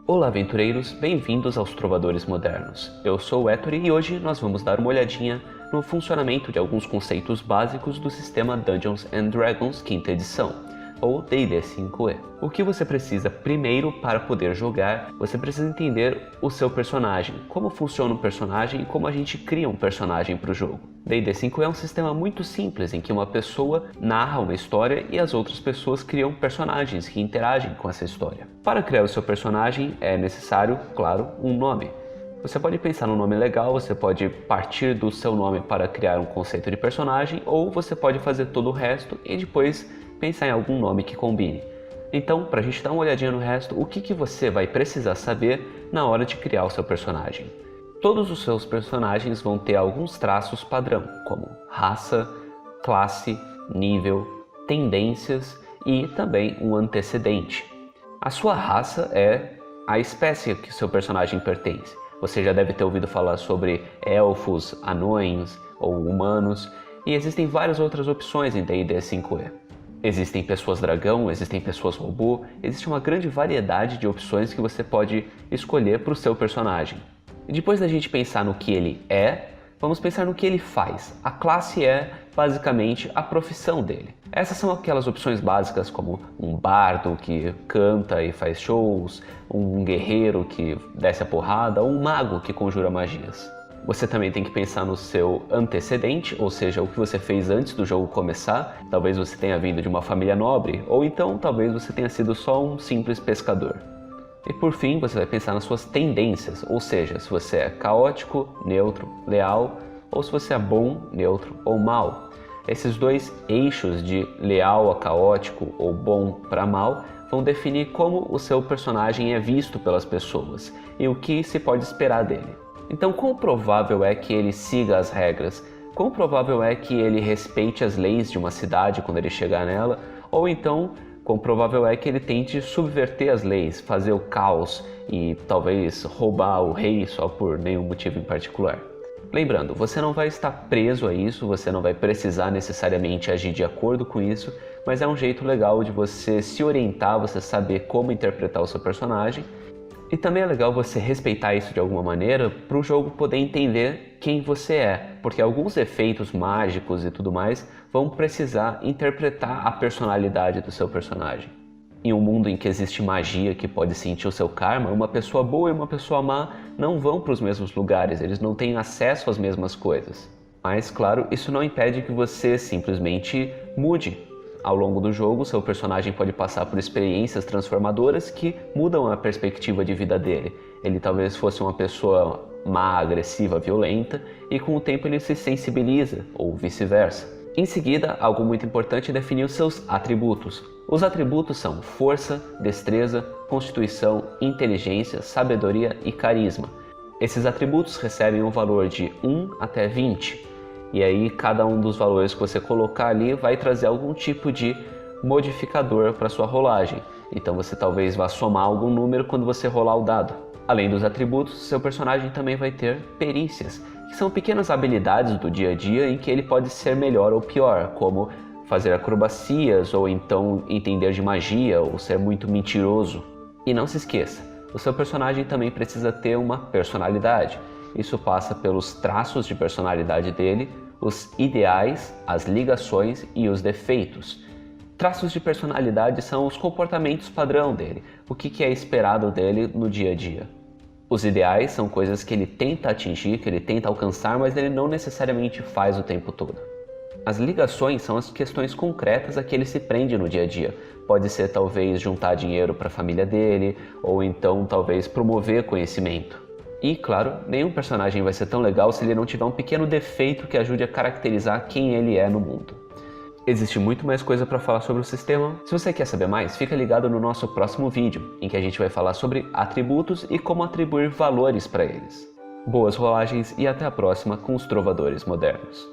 Olá, aventureiros! Bem-vindos aos Trovadores Modernos. Eu sou o Ettore e hoje nós vamos dar uma olhadinha no funcionamento de alguns conceitos básicos do sistema Dungeons & Dragons 5ª edição, ou D&D 5e. O que você precisa primeiro para poder jogar? Você precisa entender o seu personagem, como funciona um personagem e como a gente cria um personagem para o jogo. D&D 5e é um sistema muito simples em que uma pessoa narra uma história e as outras pessoas criam personagens que interagem com essa história. Para criar o seu personagem é necessário, claro, um nome. Você pode pensar num nome legal, você pode partir do seu nome para criar um conceito de personagem, ou você pode fazer todo o resto e depois pensar em algum nome que combine. Então, para a gente dar uma olhadinha no resto, o que você vai precisar saber na hora de criar o seu personagem? Todos os seus personagens vão ter alguns traços padrão, como raça, classe, nível, tendências e também um antecedente. A sua raça é a espécie que seu personagem pertence. Você já deve ter ouvido falar sobre elfos, anões ou humanos, e existem várias outras opções em D&D 5e. Existem pessoas dragão, existem pessoas robô, existe uma grande variedade de opções que você pode escolher para o seu personagem. E depois da gente pensar no que ele é, vamos pensar no que ele faz. A classe é basicamente a profissão dele. Essas são aquelas opções básicas como um bardo que canta e faz shows, um guerreiro que desce a porrada ou um mago que conjura magias. Você também tem que pensar no seu antecedente, ou seja, o que você fez antes do jogo começar. Talvez você tenha vindo de uma família nobre, ou então talvez você tenha sido só um simples pescador. E por fim, você vai pensar nas suas tendências, ou seja, se você é caótico, neutro, leal, ou se você é bom, neutro ou mal. Esses dois eixos de leal a caótico ou bom para mal vão definir como o seu personagem é visto pelas pessoas e o que se pode esperar dele. Então, quão provável é que ele siga as regras? Quão provável é que ele respeite as leis de uma cidade quando ele chegar nela? Ou então, quão provável é que ele tente subverter as leis, fazer o caos e talvez roubar o rei só por nenhum motivo em particular? Lembrando, você não vai estar preso a isso, você não vai precisar necessariamente agir de acordo com isso, mas é um jeito legal de você se orientar, você saber como interpretar o seu personagem. E também é legal você respeitar isso de alguma maneira para o jogo poder entender quem você é, porque alguns efeitos mágicos e tudo mais vão precisar interpretar a personalidade do seu personagem. Em um mundo em que existe magia que pode sentir o seu karma, uma pessoa boa e uma pessoa má não vão para os mesmos lugares, eles não têm acesso às mesmas coisas. Mas, claro, isso não impede que você simplesmente mude. Ao longo do jogo, seu personagem pode passar por experiências transformadoras que mudam a perspectiva de vida dele. Ele talvez fosse uma pessoa má, agressiva, violenta, e com o tempo ele se sensibiliza, ou vice-versa. Em seguida, algo muito importante é definir os seus atributos. Os atributos são força, destreza, constituição, inteligência, sabedoria e carisma. Esses atributos recebem um valor de 1 até 20. E aí cada um dos valores que você colocar ali vai trazer algum tipo de modificador para sua rolagem. Então você talvez vá somar algum número quando você rolar o dado. Além dos atributos, seu personagem também vai ter perícias, que são pequenas habilidades do dia a dia em que ele pode ser melhor ou pior, como fazer acrobacias ou então entender de magia ou ser muito mentiroso. E não se esqueça, o seu personagem também precisa ter uma personalidade. Isso passa pelos traços de personalidade dele, os ideais, as ligações e os defeitos. Traços de personalidade são os comportamentos padrão dele, o que é esperado dele no dia a dia. Os ideais são coisas que ele tenta atingir, que ele tenta alcançar, mas ele não necessariamente faz o tempo todo. As ligações são as questões concretas a que ele se prende no dia a dia. Pode ser talvez juntar dinheiro para a família dele, ou então talvez promover conhecimento. E, claro, nenhum personagem vai ser tão legal se ele não tiver um pequeno defeito que ajude a caracterizar quem ele é no mundo. Existe muito mais coisa para falar sobre o sistema. Se você quer saber mais, fica ligado no nosso próximo vídeo, em que a gente vai falar sobre atributos e como atribuir valores para eles. Boas rolagens e até a próxima com os Trovadores Modernos.